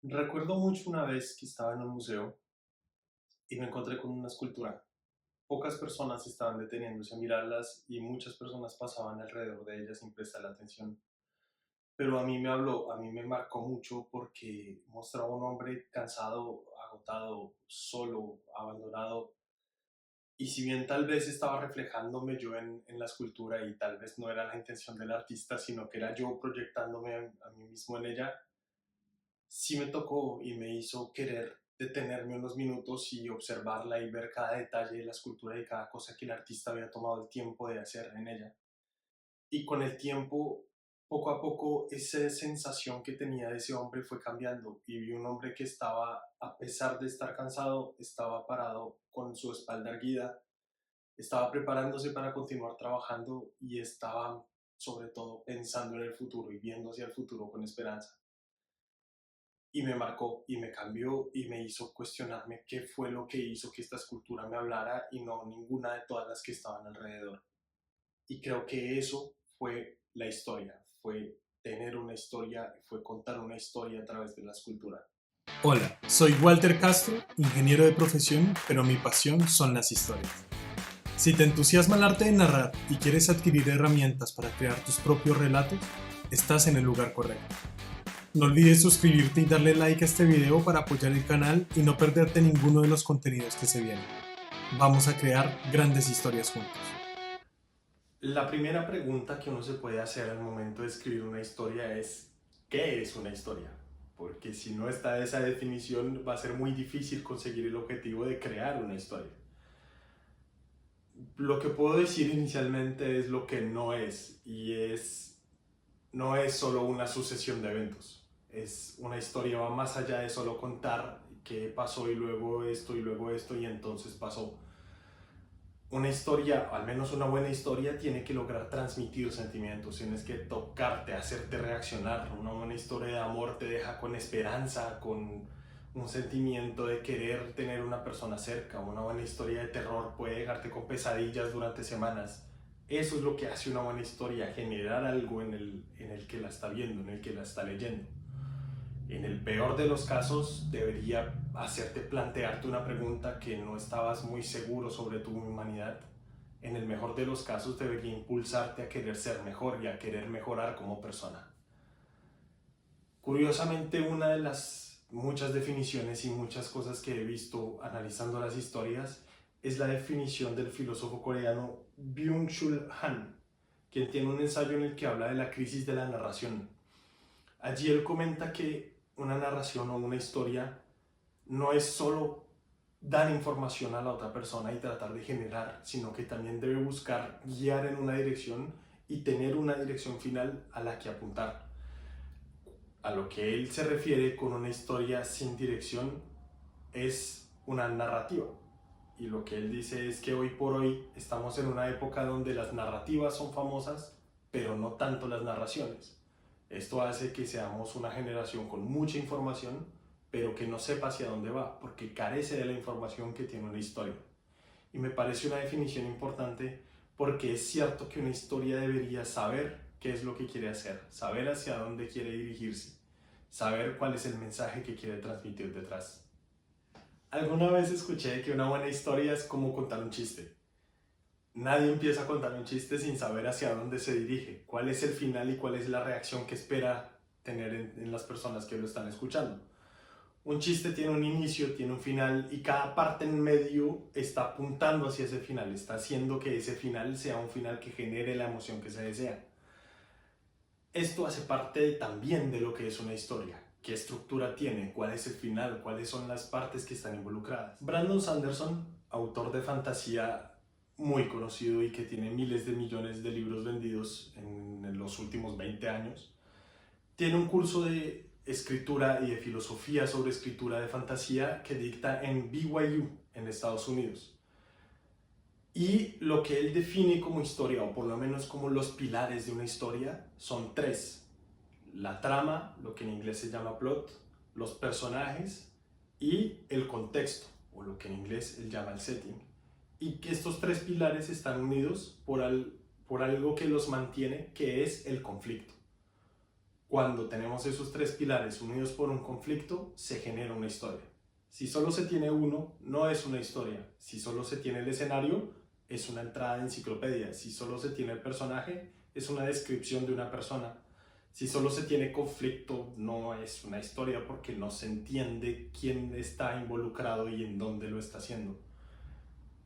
Recuerdo mucho una vez que estaba en un museo y me encontré con una escultura. Pocas personas estaban deteniéndose a mirarlas y muchas personas pasaban alrededor de ellas sin prestar atención. Pero a mí me habló, a mí me marcó mucho porque mostraba un hombre cansado, agotado, solo, abandonado. Y si bien tal vez estaba reflejándome yo en la escultura y tal vez no era la intención del artista, sino que era yo proyectándome a mí mismo en ella, sí me tocó y me hizo querer detenerme unos minutos y observarla y ver cada detalle de la escultura y cada cosa que el artista había tomado el tiempo de hacer en ella. Y con el tiempo, poco a poco, esa sensación que tenía de ese hombre fue cambiando y vi un hombre que estaba, a pesar de estar cansado, estaba parado con su espalda erguida, estaba preparándose para continuar trabajando y estaba sobre todo pensando en el futuro y viendo hacia el futuro con esperanza. Y me marcó y me cambió y me hizo cuestionarme qué fue lo que hizo que esta escultura me hablara y no ninguna de todas las que estaban alrededor. Y creo que eso fue la historia, fue tener una historia, fue contar una historia a través de la escultura. Hola, soy Walter Castro, ingeniero de profesión, pero mi pasión son las historias. Si te entusiasma el arte de narrar y quieres adquirir herramientas para crear tus propios relatos, estás en el lugar correcto. No olvides suscribirte y darle like a este video para apoyar el canal y no perderte ninguno de los contenidos que se vienen. Vamos a crear grandes historias juntos. La primera pregunta que uno se puede hacer al momento de escribir una historia es ¿qué es una historia? Porque si no está esa definición va a ser muy difícil conseguir el objetivo de crear una historia. Lo que puedo decir inicialmente es lo que no es, y no es solo una sucesión de eventos. Es una historia, va más allá de solo contar qué pasó y luego esto y entonces pasó. Una historia, al menos una buena historia, tiene que lograr transmitir sentimientos, tienes que tocarte, hacerte reaccionar. Una buena historia de amor te deja con esperanza, con un sentimiento de querer tener una persona cerca. Una buena historia de terror puede dejarte con pesadillas durante semanas. Eso es lo que hace una buena historia, generar algo en el que la está viendo, en el que la está leyendo. En el peor de los casos, debería hacerte plantearte una pregunta que no estabas muy seguro sobre tu humanidad. En el mejor de los casos, debería impulsarte a querer ser mejor y a querer mejorar como persona. Curiosamente, una de las muchas definiciones y muchas cosas que he visto analizando las historias es la definición del filósofo coreano Byung-Chul Han, quien tiene un ensayo en el que habla de la crisis de la narración. Allí él comenta que una narración o una historia no es solo dar información a la otra persona y tratar de generar, sino que también debe buscar guiar en una dirección y tener una dirección final a la que apuntar. A lo que él se refiere con una historia sin dirección es una narrativa. Y lo que él dice es que hoy por hoy estamos en una época donde las narrativas son famosas, pero no tanto las narraciones. Esto hace que seamos una generación con mucha información, pero que no sepa hacia dónde va, porque carece de la información que tiene una historia. Y me parece una definición importante porque es cierto que una historia debería saber qué es lo que quiere hacer, saber hacia dónde quiere dirigirse, saber cuál es el mensaje que quiere transmitir detrás. Alguna vez escuché que una buena historia es como contar un chiste. Nadie empieza a contar un chiste sin saber hacia dónde se dirige, cuál es el final y cuál es la reacción que espera tener en las personas que lo están escuchando. Un chiste tiene un inicio, tiene un final y cada parte en medio está apuntando hacia ese final, está haciendo que ese final sea un final que genere la emoción que se desea. Esto hace parte también de lo que es una historia. ¿Qué estructura tiene? ¿Cuál es el final? ¿Cuáles son las partes que están involucradas? Brandon Sanderson, autor de fantasía muy conocido y que tiene miles de millones de libros vendidos en los últimos 20 años, tiene un curso de escritura y de filosofía sobre escritura de fantasía que dicta en BYU, en Estados Unidos. Y lo que él define como historia, o por lo menos como los pilares de una historia, son tres: la trama, lo que en inglés se llama plot, los personajes y el contexto, o lo que en inglés él llama el setting. Y que estos tres pilares están unidos por algo que los mantiene, que es el conflicto. Cuando tenemos esos tres pilares unidos por un conflicto, se genera una historia. Si solo se tiene uno, no es una historia. Si solo se tiene el escenario, es una entrada de enciclopedia. Si solo se tiene el personaje, es una descripción de una persona. Si solo se tiene conflicto, no es una historia porque no se entiende quién está involucrado y en dónde lo está haciendo.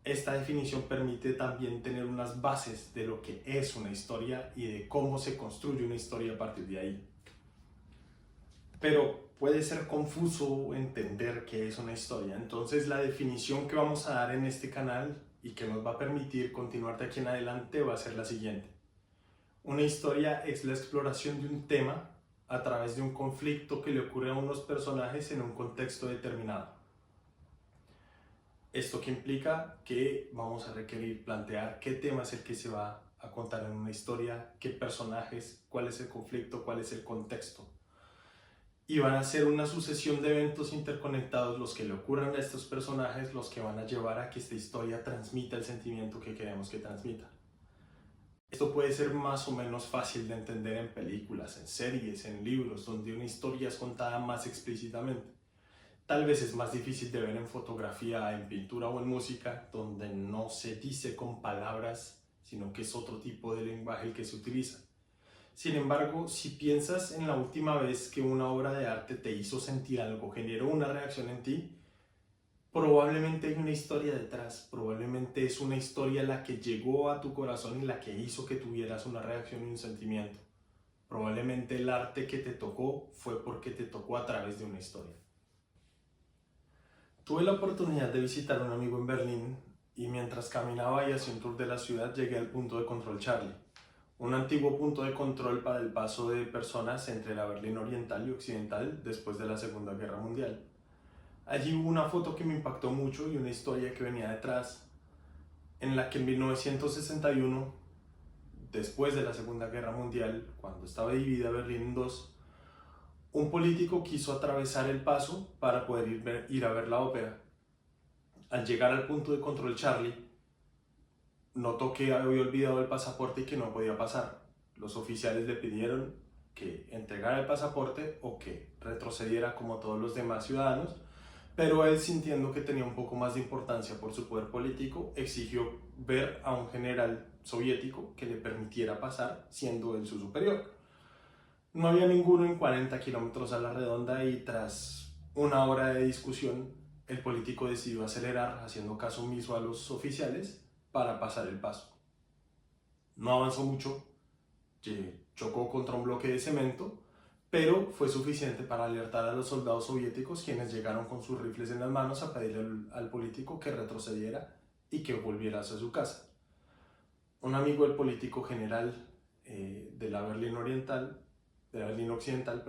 Esta definición permite también tener unas bases de lo que es una historia y de cómo se construye una historia a partir de ahí. Pero puede ser confuso entender qué es una historia. Entonces la definición que vamos a dar en este canal y que nos va a permitir continuar de aquí en adelante va a ser la siguiente. Una historia es la exploración de un tema a través de un conflicto que le ocurre a unos personajes en un contexto determinado. Esto que implica que vamos a requerir plantear qué tema es el que se va a contar en una historia, qué personajes, cuál es el conflicto, cuál es el contexto. Y van a ser una sucesión de eventos interconectados los que le ocurran a estos personajes, los que van a llevar a que esta historia transmita el sentimiento que queremos que transmita. Esto puede ser más o menos fácil de entender en películas, en series, en libros, donde una historia es contada más explícitamente. Tal vez es más difícil de ver en fotografía, en pintura o en música, donde no se dice con palabras, sino que es otro tipo de lenguaje el que se utiliza. Sin embargo, si piensas en la última vez que una obra de arte te hizo sentir algo, generó una reacción en ti, probablemente hay una historia detrás, probablemente es una historia la que llegó a tu corazón y la que hizo que tuvieras una reacción y un sentimiento. Probablemente el arte que te tocó fue porque te tocó a través de una historia. Tuve la oportunidad de visitar a un amigo en Berlín y mientras caminaba y hacía un tour de la ciudad llegué al punto de control Charlie, un antiguo punto de control para el paso de personas entre la Berlín Oriental y Occidental después de la Segunda Guerra Mundial. Allí hubo una foto que me impactó mucho y una historia que venía detrás, en la que en 1961, después de la Segunda Guerra Mundial, cuando estaba dividida Berlín en dos, un político quiso atravesar el paso para poder ir a ver la ópera. Al llegar al punto de control Charlie, notó que había olvidado el pasaporte y que no podía pasar. Los oficiales le pidieron que entregara el pasaporte o que retrocediera como todos los demás ciudadanos, pero él, sintiendo que tenía un poco más de importancia por su poder político, exigió ver a un general soviético que le permitiera pasar, siendo él su superior. No había ninguno en 40 kilómetros a la redonda y tras una hora de discusión, el político decidió acelerar, haciendo caso omiso a los oficiales, para pasar el paso. No avanzó mucho, chocó contra un bloque de cemento, pero fue suficiente para alertar a los soldados soviéticos, quienes llegaron con sus rifles en las manos a pedirle al político que retrocediera y que volviera hacia su casa. Un amigo del político general de la Berlín Occidental,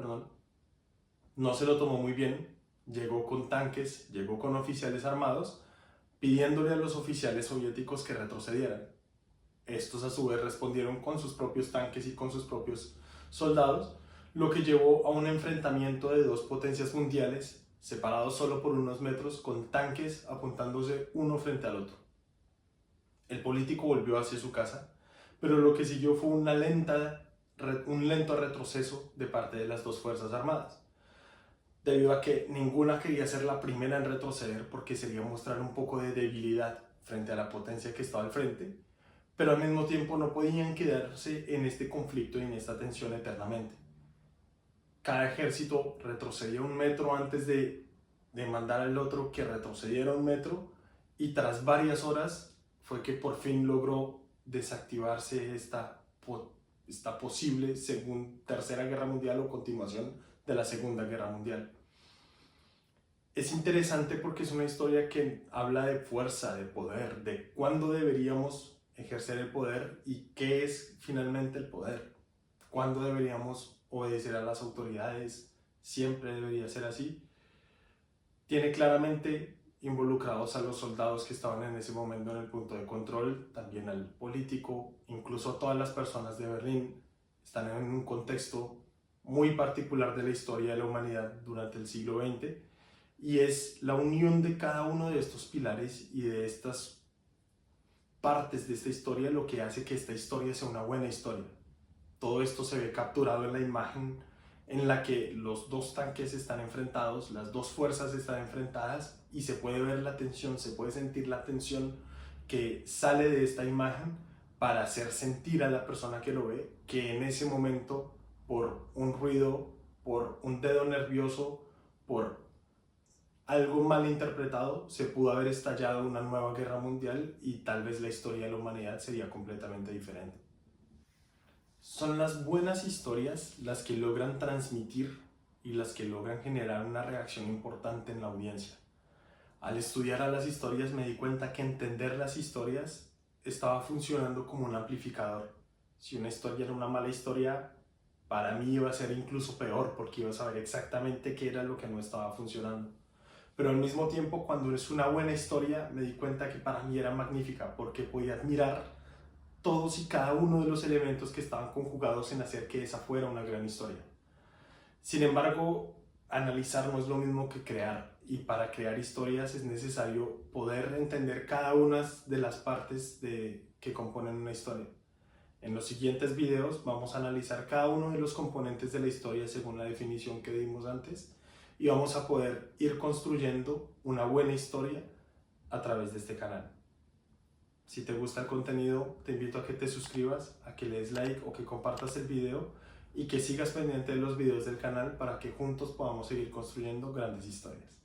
no se lo tomó muy bien, llegó con tanques, llegó con oficiales armados, pidiéndole a los oficiales soviéticos que retrocedieran. Estos a su vez respondieron con sus propios tanques y con sus propios soldados, lo que llevó a un enfrentamiento de dos potencias mundiales, separados solo por unos metros, con tanques apuntándose uno frente al otro. El político volvió hacia su casa, pero lo que siguió fue un lento retroceso de parte de las dos fuerzas armadas, debido a que ninguna quería ser la primera en retroceder porque sería mostrar un poco de debilidad frente a la potencia que estaba al frente, pero al mismo tiempo no podían quedarse en este conflicto y en esta tensión eternamente. Cada ejército retrocedía un metro antes de mandar al otro que retrocediera un metro, y tras varias horas fue que por fin logró desactivarse esta posible Tercera Guerra Mundial o continuación de la Segunda Guerra Mundial. Es interesante porque es una historia que habla de fuerza, de poder, de cuándo deberíamos ejercer el poder y qué es finalmente el poder. Cuándo deberíamos obedecer a las autoridades, siempre debería ser así. Tiene claramente involucrados a los soldados que estaban en ese momento en el punto de control, también al político, incluso a todas las personas de Berlín. Están en un contexto muy particular de la historia de la humanidad durante el siglo XX, y es la unión de cada uno de estos pilares y de estas partes de esta historia lo que hace que esta historia sea una buena historia. Todo esto se ve capturado en la imagen en la que los dos tanques están enfrentados, las dos fuerzas están enfrentadas y se puede ver la tensión, se puede sentir la tensión que sale de esta imagen para hacer sentir a la persona que lo ve que en ese momento, por un ruido, por un dedo nervioso, por algo mal interpretado, se pudo haber estallado una nueva guerra mundial y tal vez la historia de la humanidad sería completamente diferente. Son las buenas historias las que logran transmitir y las que logran generar una reacción importante en la audiencia. Al estudiar a las historias me di cuenta que entender las historias estaba funcionando como un amplificador. Si una historia era una mala historia, para mí iba a ser incluso peor porque iba a saber exactamente qué era lo que no estaba funcionando. Pero al mismo tiempo, cuando es una buena historia, me di cuenta que para mí era magnífica porque podía admirar todos y cada uno de los elementos que estaban conjugados en hacer que esa fuera una gran historia. Sin embargo, analizar no es lo mismo que crear, y para crear historias es necesario poder entender cada una de las partes que componen una historia. En los siguientes videos vamos a analizar cada uno de los componentes de la historia según la definición que dimos antes y vamos a poder ir construyendo una buena historia a través de este canal. Si te gusta el contenido, te invito a que te suscribas, a que le des like o que compartas el video y que sigas pendiente de los videos del canal para que juntos podamos seguir construyendo grandes historias.